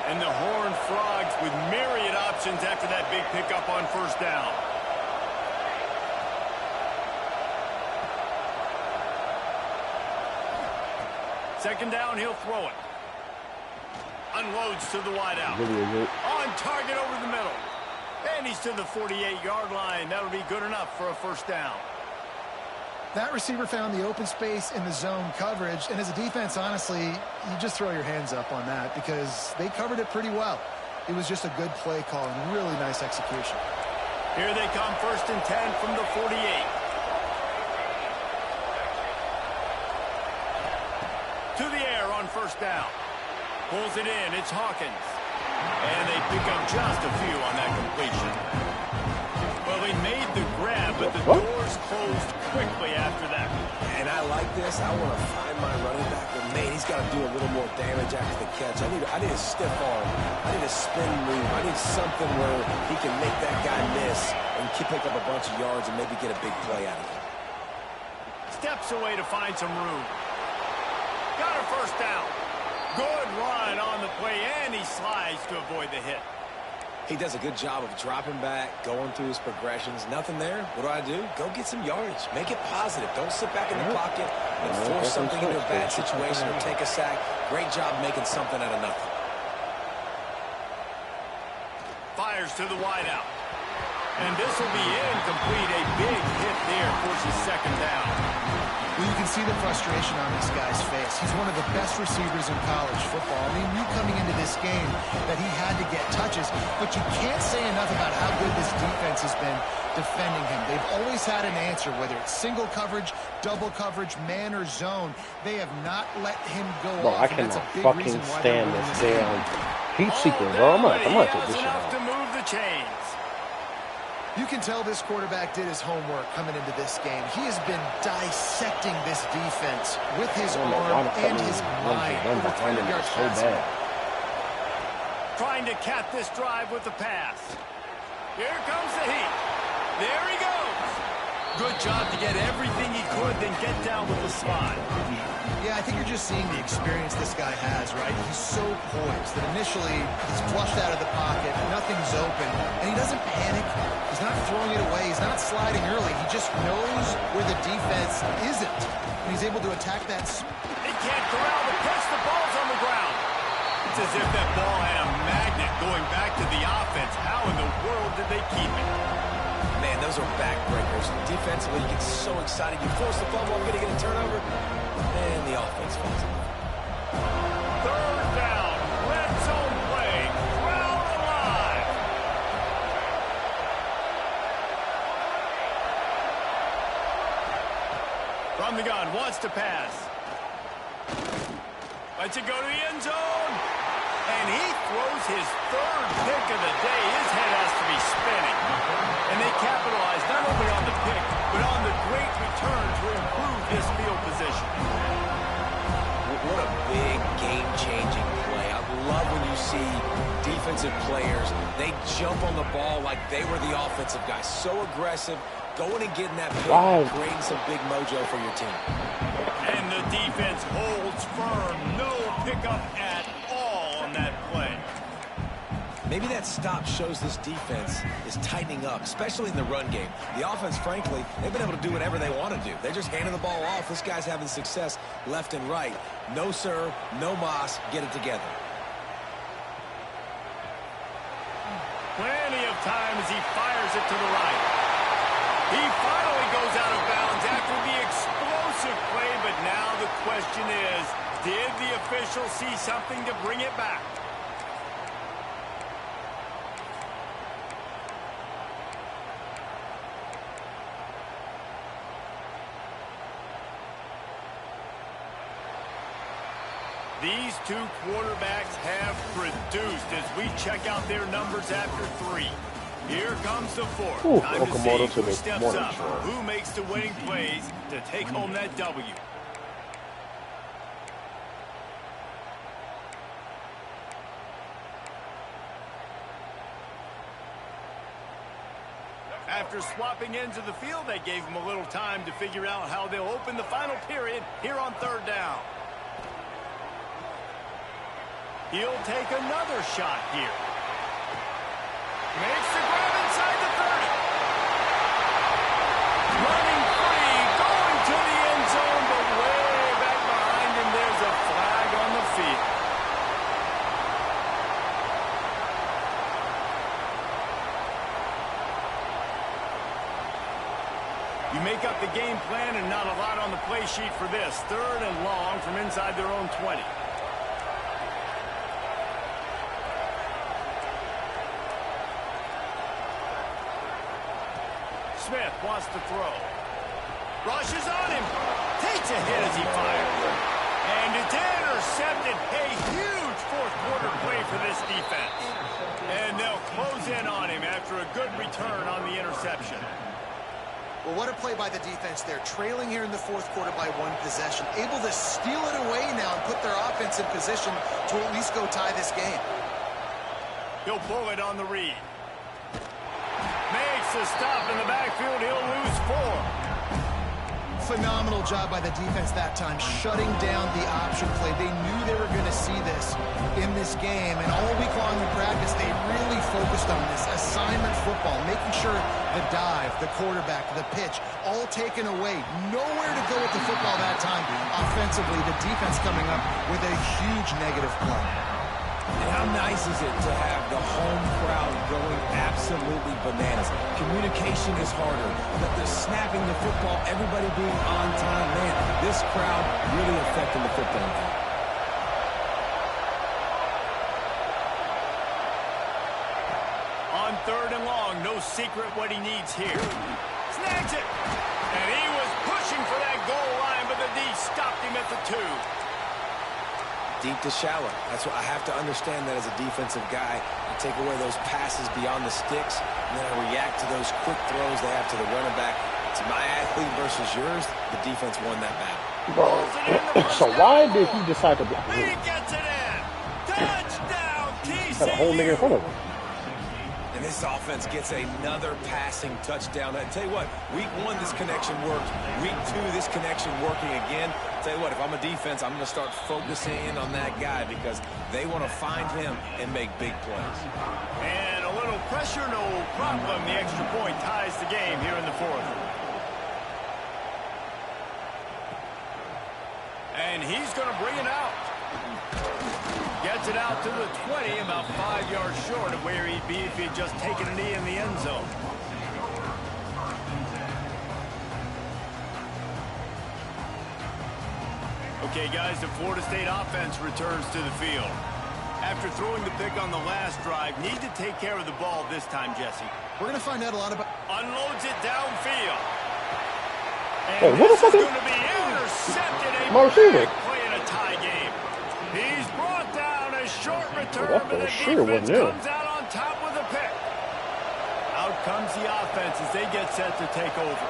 Speaker 1: And the Horned Frogs with myriad options after that big pickup on first down. Second down, he'll throw it. Unloads to the wideout. On target over the middle. And he's to the 48-yard line. That'll be good enough for a first down.
Speaker 3: That receiver found the open space in the zone coverage. And as a defense, honestly, you just throw your hands up on that because they covered it pretty well. It was just a good play call and really nice execution.
Speaker 1: Here they come, 1st and 10 from the 48. To the air on first down. Pulls it in. It's Hawkins. And they pick up just a few on that completion. Well, they made the grab, but the doors closed quickly after that.
Speaker 2: And I like this. I want to find my running back, but man, he's got to do a little more damage after the catch. I need a stiff arm. I need a spin move. I need something where he can make that guy miss and pick up a bunch of yards and maybe get a big play out of it.
Speaker 1: Steps away to find some room. Got a first down. Good run on the play, and he slides to avoid the hit.
Speaker 2: He does a good job of dropping back, going through his progressions. Nothing there. What do? Go get some yardage. Make it positive. Don't sit back in the pocket and force something into a bad situation or take a sack. Great job making something out of nothing.
Speaker 1: Fires to the wideout. And this will be incomplete. A big hit there forces second down.
Speaker 3: Well, you can see the frustration on this guy's face. He's one of the best receivers in college football. And he knew coming into this game that he had to get touches, but you can't say enough about how good this defense has been defending him. They've always had an answer, whether it's single coverage, double coverage, man or zone. They have not let him go off.
Speaker 4: I cannot fucking stand this damn heat seeker, bro. I'm gonna take this shit
Speaker 1: enough
Speaker 4: out.
Speaker 1: to move the chains.
Speaker 3: You can tell this quarterback did his homework coming into this game. He has been dissecting this defense with his arm and his mind. Over 300 yards passing.
Speaker 1: Trying to cap this drive with the pass. Here comes the heat. There he goes. Good job to get everything he could, then get down with the spot.
Speaker 3: Yeah, I think you're just seeing the experience this guy has, right? He's so poised that initially he's flushed out of the pocket, nothing's open, and he doesn't panic. He's not throwing it away. He's not sliding early. He just knows where the defense isn't, and he's able to attack that.
Speaker 1: They can't corral the pitch. The ball's on the ground. It's as if that ball had a magnet going back to the offense. How in the world did they keep it?
Speaker 2: Man, those are backbreakers. Defensively, you get so excited. You force the fumble, I'm going to get a turnover, and the offense falls off.
Speaker 1: Third down, red zone play, crowd alive. From the gun, wants to pass. Lets it go to the end zone. And he throws his third pick of the day. His head has to be spinning. And they capitalize not only on the pick, but on the great return to improve his field position.
Speaker 2: What a big game-changing play. I love when you see defensive players, they jump on the ball like they were the offensive guys. So aggressive, going and getting that pick, creating some big mojo for your team.
Speaker 1: And the defense holds firm. No pickup at all on that play.
Speaker 2: Maybe that stop shows this defense is tightening up, especially in the run game. The offense, frankly, they've been able to do whatever they want to do. They're just handing the ball off. This guy's having success left and right. No, sir, no mas. Get it together.
Speaker 1: Plenty of time as he fires it to the right. He finally goes out of bounds after the explosive play, but now the question is, did the official see something to bring it back? These two quarterbacks have produced as we check out their numbers after 3. Here comes the 4th.
Speaker 4: Ooh,
Speaker 1: Time to see
Speaker 4: Okamoto to
Speaker 1: who
Speaker 4: the
Speaker 1: steps
Speaker 4: morning
Speaker 1: up,
Speaker 4: show.
Speaker 1: who makes the winning plays to take home that W. After swapping ends of the field, they gave him a little time to figure out how they'll open the final period here on 3rd down. He'll take another shot here. Makes the grab inside the 30. Running free, going to the end zone, but way back behind him, there's a flag on the field. You make up the game plan and not a lot on the play sheet for this. 3rd and long from inside their own 20. Smith wants to throw. Rushes on him. Takes a hit as he fires. And it's intercepted. A huge 4th quarter play for this defense. And they'll close in on him after a good return on the interception.
Speaker 3: Well, what a play by the defense there. Trailing here in the 4th quarter by 1 possession. Able to steal it away now and put their offense in position to at least go tie this game.
Speaker 1: He'll pull it on the read. Makes a stop in the backfield. He'll lose 4.
Speaker 3: Phenomenal job by the defense that time, shutting down the option play. They knew they were going to see this in this game, and all week long in practice, they really focused on this assignment football, making sure the dive, the quarterback, the pitch, all taken away. Nowhere to go with the football that time. Offensively, the defense coming up with a huge negative play.
Speaker 2: And how nice is it to have the home crowd going absolutely bananas? Communication is harder. The snapping the football, everybody being on time. Man, this crowd really affecting the football game.
Speaker 1: On 3rd and long, no secret what he needs here. Snags it. And he was pushing for that goal line, but the D stopped him at the 2.
Speaker 2: Deep to shallow. That's what I have to understand that as a defensive guy. I take away those passes beyond the sticks, and then I react to those quick throws they have to the running back. It's my athlete versus yours. The defense won that battle.
Speaker 4: Bro, so why did he decide to block
Speaker 1: He
Speaker 4: me?
Speaker 1: gets it in. Touchdown,
Speaker 4: Got a whole nigga in front of him.
Speaker 2: And this offense gets another passing touchdown. I tell you what, week 1, this connection worked. Week 2, this connection working again. Tell you what, if I'm a defense, I'm going to start focusing in on that guy because they want to find him and make big plays.
Speaker 1: And a little pressure, no problem. The extra point ties the game here in the 4th. And he's going to bring it out. Gets it out to the 20, about 5 yards short of where he'd be if he'd just taken a knee in the end zone. Okay, guys, the Florida State offense returns to the field. After throwing the pick on the last drive, need to take care of the ball this time, Jesse.
Speaker 3: We're going to find out a lot about...
Speaker 1: Unloads it downfield.
Speaker 4: Hey,
Speaker 1: And
Speaker 4: what the
Speaker 1: this
Speaker 4: fuck
Speaker 1: is
Speaker 4: is...
Speaker 1: going to be intercepted.
Speaker 4: My receiver.
Speaker 1: Play in a tie game. He's brought down a short return,
Speaker 4: That
Speaker 1: but the
Speaker 4: for sure
Speaker 1: defense
Speaker 4: wasn't him.
Speaker 1: comes out on top with a pick. Out comes the offense as they get set to take over.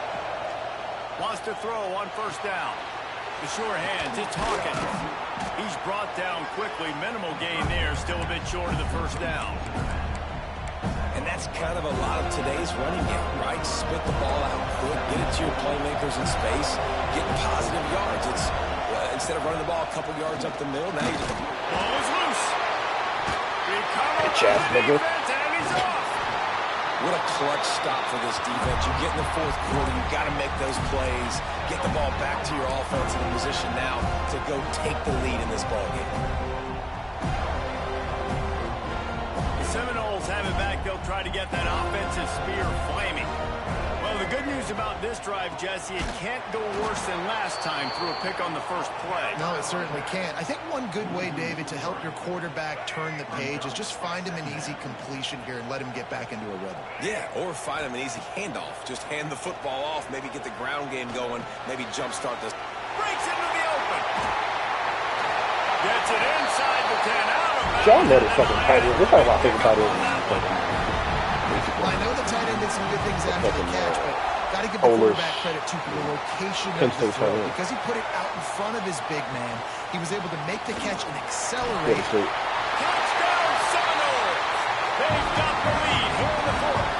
Speaker 1: Wants to throw on 1st down. The sure hands, it's Hawkins. He's brought down quickly. Minimal gain there, still a bit short of the 1st down.
Speaker 2: And that's kind of a lot of today's running game, right? Spit the ball out quick, get it to your playmakers in space, get positive yards. It's instead of running the ball a couple yards up the middle, now you just...
Speaker 1: Ball is loose. Recovered
Speaker 4: Bitch ass
Speaker 1: by the
Speaker 4: nigga.
Speaker 1: defense, and he's off.
Speaker 2: What a clutch stop for this defense. You get in the 4th quarter, you got to make those plays, get the ball back to your offense in a position now to go take the lead in this ball game.
Speaker 1: The Seminoles have it back. They'll try to get that offensive spear flaming. Well, the good news about this drive, Jesse, it can't go worse than last time through a pick on the first play.
Speaker 3: No, it certainly can't. I think one good way, David, to help your quarterback turn the page is just find him an easy completion here and let him get back into a rhythm.
Speaker 2: Yeah, or find him an easy handoff. Just hand the football off, maybe get the ground game going, maybe jumpstart this.
Speaker 1: Breaks into the open. Gets it inside the 10. Out of bounds.
Speaker 4: Y'all know the fucking tight end. This is my favorite tight end.
Speaker 3: Well, I know the tight end did some good things after the catch, but got to give the quarterback credit to the location of the throw. Because he put it out in front of his big man, he was able to make the catch and accelerate.
Speaker 1: Touchdown Seminoles! They've got the lead here in the fourth.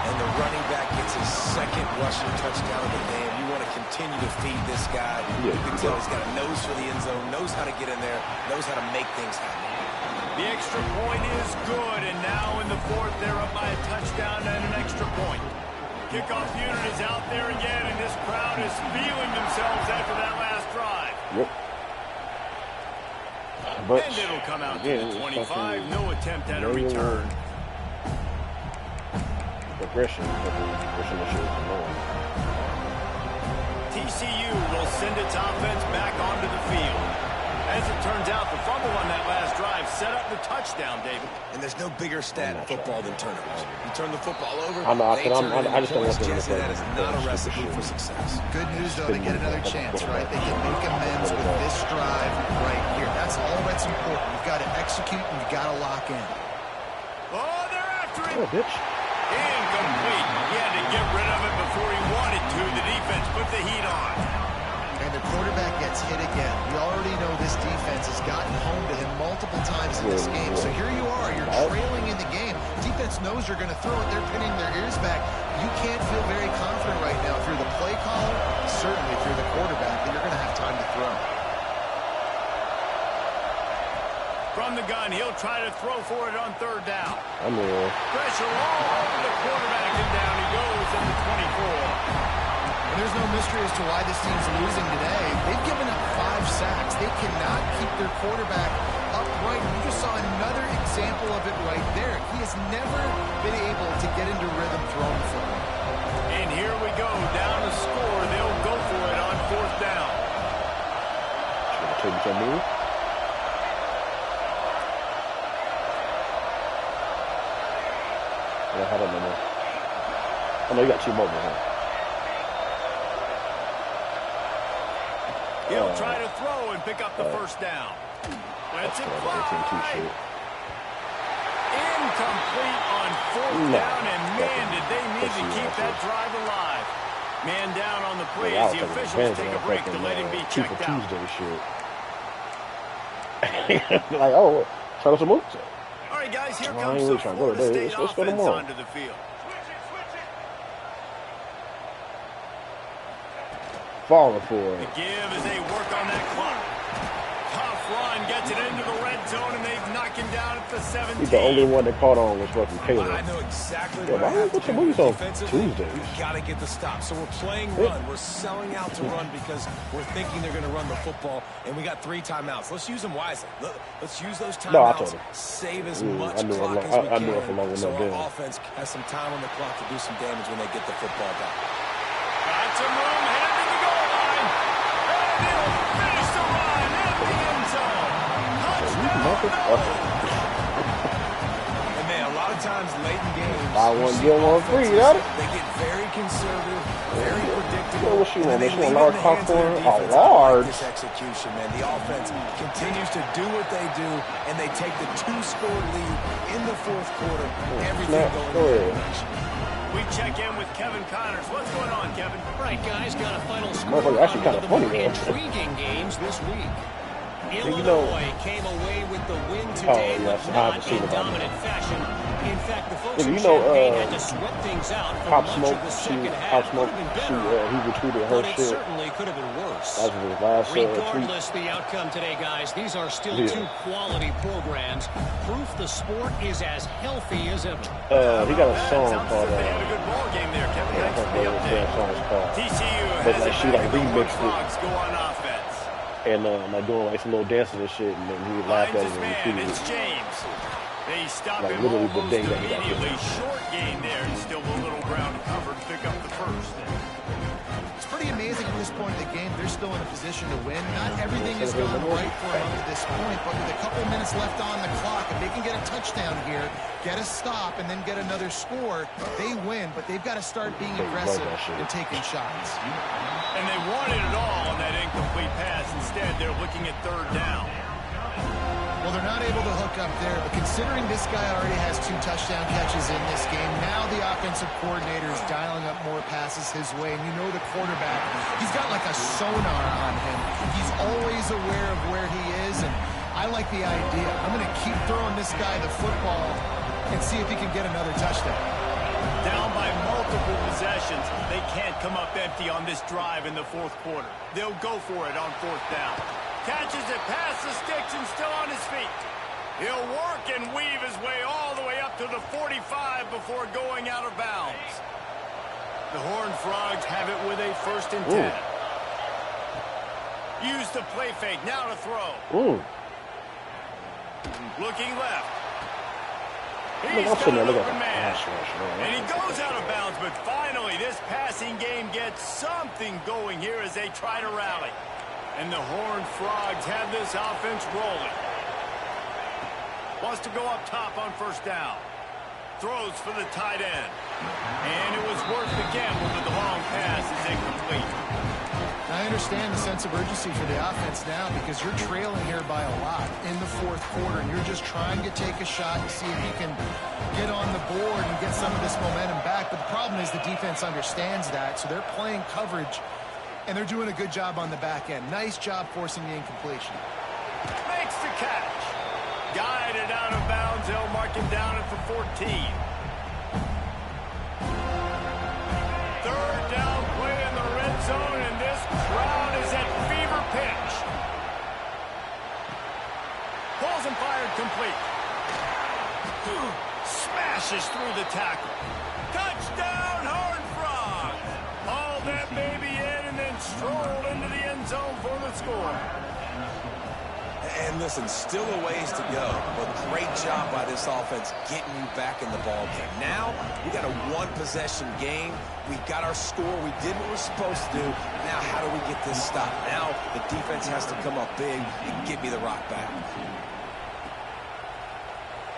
Speaker 2: And the running back gets his second rushing touchdown of the game. You want to continue to feed this guy. You can tell he's got a nose for the end zone, knows how to get in there, knows how to make things happen.
Speaker 1: The extra point is good, and now in the fourth, they're up by a touchdown and an extra point. Kickoff unit is out there again, and this crowd is feeling themselves after that last drive.
Speaker 4: Yep. But
Speaker 1: and it'll come out to the 25. No attempt at a return.
Speaker 4: Progression.
Speaker 1: TCU will send its offense back onto the field. As it turns out, the fumble on that last drive set up the touchdown, David.
Speaker 2: And there's no bigger stat in football than turnovers. You turn the football over,
Speaker 4: I just don't want them to
Speaker 2: that is not a recipe for success.
Speaker 3: Good news, though, they get another chance, right? They can make amends with this drive right here. That's all that's important. You've got to execute and you've got to lock in.
Speaker 1: Oh, they're after him.
Speaker 4: Oh, bitch.
Speaker 1: Incomplete. He had to get rid of it before he wanted to. The defense put the heat on.
Speaker 3: And the quarterback gets hit again. We already know this defense has gotten home to him multiple times in this game. So here you are. You're trailing in the game. Defense knows you're going to throw it. They're pinning their ears back. You can't feel very confident right now through the play caller, certainly through the quarterback, that you're going to have time to throw.
Speaker 1: From the gun, he'll try to throw for it on third down.
Speaker 4: Pressure
Speaker 1: all over the quarterback, and down he goes at the 24.
Speaker 3: There's no mystery as to why this team's losing today. They've given up 5 sacks. They cannot keep their quarterback upright. You just saw another example of it right there. He has never been able to get into rhythm throwing for him.
Speaker 1: And here we go, down to score. They'll go for it on fourth down.
Speaker 4: Take some move. Yeah, how about no more? Oh no, you got 2 more, huh?
Speaker 1: He'll try to throw and pick up the first down. Let's it fly. Incomplete on fourth down, and man, did they need to keep that drive alive. Man down on the play as the officials take a break to let him be checked out.
Speaker 4: Like, oh, try to move.
Speaker 1: All right, guys, here comes the Florida State offense onto the field.
Speaker 4: Falling for it.
Speaker 1: The give as they work on that clock. Tough run gets it into the red zone, and they've knocked him down at the 17.
Speaker 4: He's the only one that caught on was fucking Taylor.
Speaker 2: I know exactly
Speaker 4: why don't we put some movies on Tuesdays?
Speaker 2: We've got to get the stop. So we're playing run. We're selling out to run because we're thinking they're going to run the football, and we got 3 timeouts. Let's use them wisely. Let's use those timeouts. Save as much clock as we can. So our offense has some time on the clock to do some damage when they get the football back.
Speaker 1: Got some room headed to the goal line. And he'll finish the run in the end zone. Touchdown.
Speaker 2: And man, a lot of times late in games,
Speaker 4: buy one, get one free, you got it?
Speaker 2: They get very conservative, very predictable.
Speaker 4: What she want? She want large popcorn? Oh, large.
Speaker 2: This execution, man. The offense continues to do what they do, and they take the 2-score lead in the fourth quarter. Everything going in their direction.
Speaker 1: We check in with Kevin Connors. What's going on, Kevin?
Speaker 5: Right, guys, got a final score on
Speaker 4: actually kind of funny,
Speaker 5: intriguing games this week. Illinois came away with the win today, but not in dominant fashion. In fact, the folks in Champaign had to sweat things out for much of the second half. Could have been better,
Speaker 4: he retweeted her
Speaker 5: but it certainly could have been worse.
Speaker 4: That was his last
Speaker 5: Regardless the outcome today, guys, these are still 2 quality programs. Proof the sport is as healthy as ever.
Speaker 4: He got a song called
Speaker 1: They had a good ball game there, Kevin.
Speaker 4: I
Speaker 1: Thanks for the update. TCU
Speaker 4: but
Speaker 1: has
Speaker 4: like she like remixed
Speaker 1: Frogs go on offense.
Speaker 4: And like doing like some little dances and shit, and then he laughed at it and repeated
Speaker 1: It's James. They stop
Speaker 4: like
Speaker 1: him
Speaker 4: literally the
Speaker 1: almost
Speaker 4: day that he got
Speaker 1: immediately.
Speaker 4: hit.
Speaker 1: Short gain there, and still a little ground covered to pick up the first.
Speaker 3: It's pretty amazing at this point in the game. They're still in a position to win. Not everything is going right for them up to this point, but with a couple minutes left on the clock, if they can get a touchdown here, get a stop, and then get another score, they win. But they've got to start being aggressive and taking shots.
Speaker 1: And they wanted it all on that incomplete pass. Instead, they're looking at third down.
Speaker 3: Well, they're not able to hook up there, but considering this guy already has 2 touchdown catches in this game, now the offensive coordinator is dialing up more passes his way. And you know the quarterback, he's got like a sonar on him. He's always aware of where he is, and I like the idea. I'm going to keep throwing this guy the football and see if he can get another touchdown.
Speaker 1: Down by multiple possessions, they can't come up empty on this drive in the fourth quarter. They'll go for it on fourth down. Catches it past the sticks and still on his feet. He'll work and weave his way all the way up to the 45 before going out of bounds. The Horned Frogs have it with a 1st and 10. Use the play fake, now to throw. Looking left. He's got an open man. And he goes out of bounds, but finally this passing game gets something going here as they try to rally. And the Horned Frogs have this offense rolling. Wants to go up top on first down. Throws for the tight end. And it was worth the gamble, but the long pass is incomplete.
Speaker 3: I understand the sense of urgency for the offense now because you're trailing here by a lot in the fourth quarter, and you're just trying to take a shot and see if you can get on the board and get some of this momentum back. But the problem is the defense understands that, so they're playing coverage, and they're doing a good job on the back end. Nice job forcing the incompletion.
Speaker 1: Makes the catch. Guided out of bounds. They'll mark him down at the 14. Third down play in the red zone, and this crowd is at fever pitch. Pulls and fired complete. Smashes through the tackle. Touchdown, Horned Frogs. Hauled that baby in and then strolled into the end zone for the score.
Speaker 2: And listen, still a ways to go, but great job by this offense getting you back in the ball game. Now, we got a one-possession game. We got our score. We did what we're supposed to do. Now, how do we get this stopped? Now, the defense has to come up big and get me the rock back.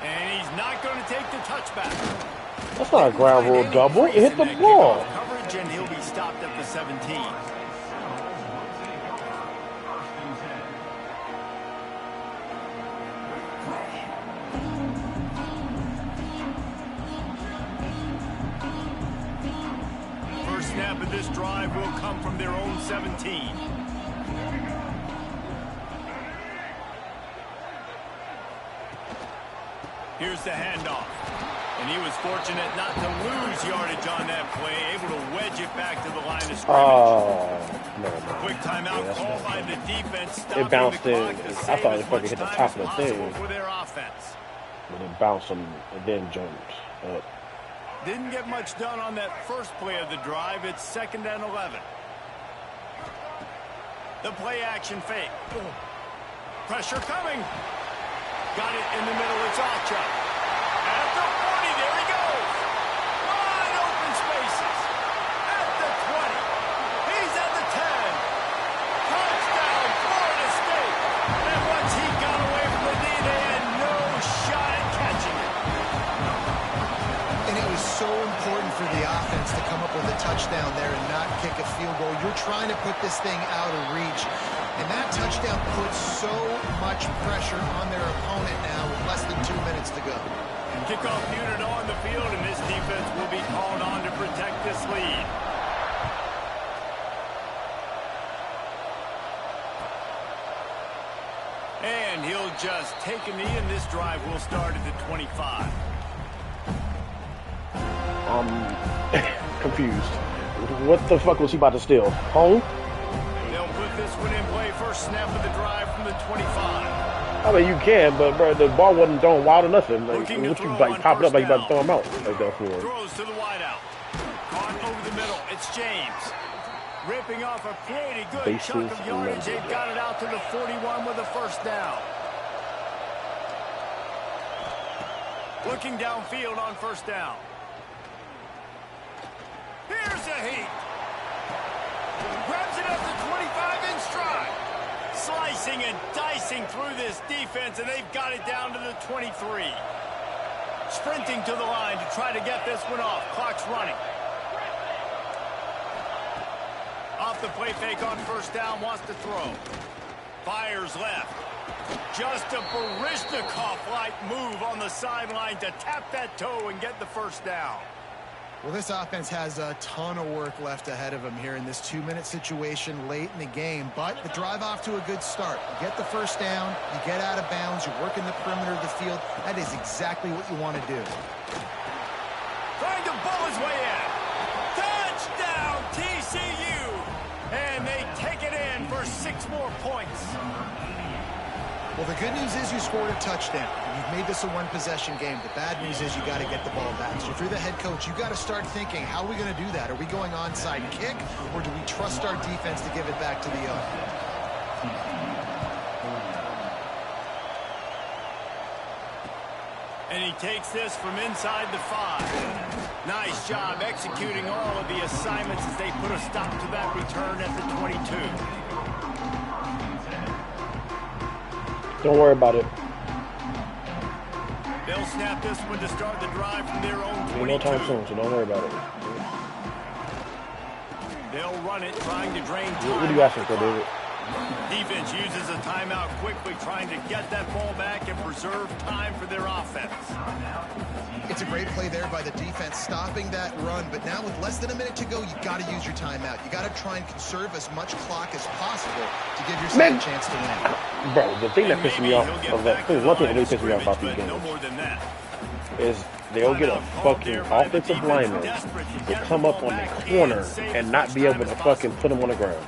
Speaker 1: And he's not going to take the touchback.
Speaker 4: That's not a ground rule double. It hit the ball.
Speaker 1: Coverage, and he'll be stopped at the 17. First snap of this drive will come from their own 17. Here's the handoff. And he was fortunate not to lose yardage on that play, able to wedge it back to the line of scrimmage.
Speaker 4: No.
Speaker 1: Quick timeout called by the defense.
Speaker 4: It bounced in. I thought it fucking hit the top of the thing.
Speaker 1: For their offense.
Speaker 4: But it bounced him and then jumped up.
Speaker 1: Didn't get much done on that first play of the drive. It's 2nd and 11. The play action fake. Pressure coming. Got it in the middle. It's Ocha. At the 40, there he goes. Wide open spaces. At the 20. He's at the 10. Touchdown, Florida State. And once he got away from the knee, they had no shot at catching it.
Speaker 3: And it was so important for the offense to come up with a touchdown there and not kick a field goal. You're trying to put this thing out of reach. And that touchdown puts so much pressure on their opponent now with less than 2 minutes to go.
Speaker 1: Kickoff unit on the field, and this defense will be called on to protect this lead. And he'll just take a knee, and this drive will start at the 25.
Speaker 4: I'm confused. What the fuck was he about to steal? Home?
Speaker 1: They'll put this one in play. First snap of the drive from the 25.
Speaker 4: I mean, you can, but bro, the ball wasn't thrown wild or nothing. Like, what you like popping up like you about to throw him out like that for?
Speaker 1: Throws to the wideout. Caught over the middle. It's James. Ripping off a pretty good chunk of yardage. They've got it out to the 41 with a first down. Looking downfield on first down. Here's a heat. Grabs it up to 25 in stride. Slicing and dicing through this defense, and they've got it down to the 23. Sprinting to the line to try to get this one off. Clock's running. Off off the play fake on first down, wants to throw. Fires left. Just a Baryshnikov-like move on the sideline to tap that toe and get the first down.
Speaker 3: Well, this offense has a ton of work left ahead of them here in this 2-minute situation late in the game, but the drive off to a good start. You get the first down, you get out of bounds, you're working the perimeter of the field. That is exactly what you want to do.
Speaker 1: Trying to bowl his way in. Touchdown, TCU! And they take it in for 6 more points.
Speaker 3: Well, the good news is you scored a touchdown. You've made this a one-possession game. The bad news is you got to get the ball back. So if you're the head coach, you got to start thinking, how are we going to do that? Are we going onside kick, or do we trust our defense to give it back to the other?
Speaker 1: And he takes this from inside the 5. Nice job executing all of the assignments as they put a stop to that return at the 22.
Speaker 4: Don't worry about it.
Speaker 1: They'll snap this one to start the drive from their own 22.
Speaker 4: No time soon, so don't worry about it.
Speaker 1: They'll run it, trying to drain time.
Speaker 4: What are you asking for, David?
Speaker 1: Defense uses a timeout quickly, trying to get that ball back and preserve time for their offense.
Speaker 3: It's a great play there by the defense, stopping that run. But now with less than a minute to go, you got to use your timeout. You got to try and conserve as much clock as possible to give yourself a chance to win.
Speaker 4: Bro, the thing that pisses me off, one thing that really pisses me off about these games is they'll get a fucking offensive lineman to come up on the corner and not be able to fucking put him on the ground.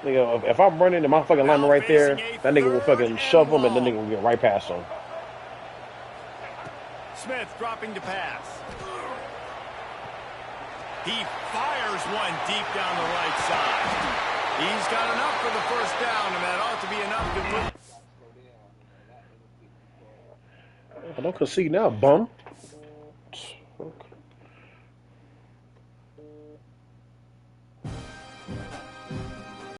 Speaker 4: Nigga, if I'm running and my fucking lineman right there, that nigga will fucking shove him and then nigga will get right past him.
Speaker 1: Smith dropping to pass. He fires one deep down the right side. He's got enough for the first down, and that ought to be enough to win.
Speaker 4: I don't concede now, bum. Okay.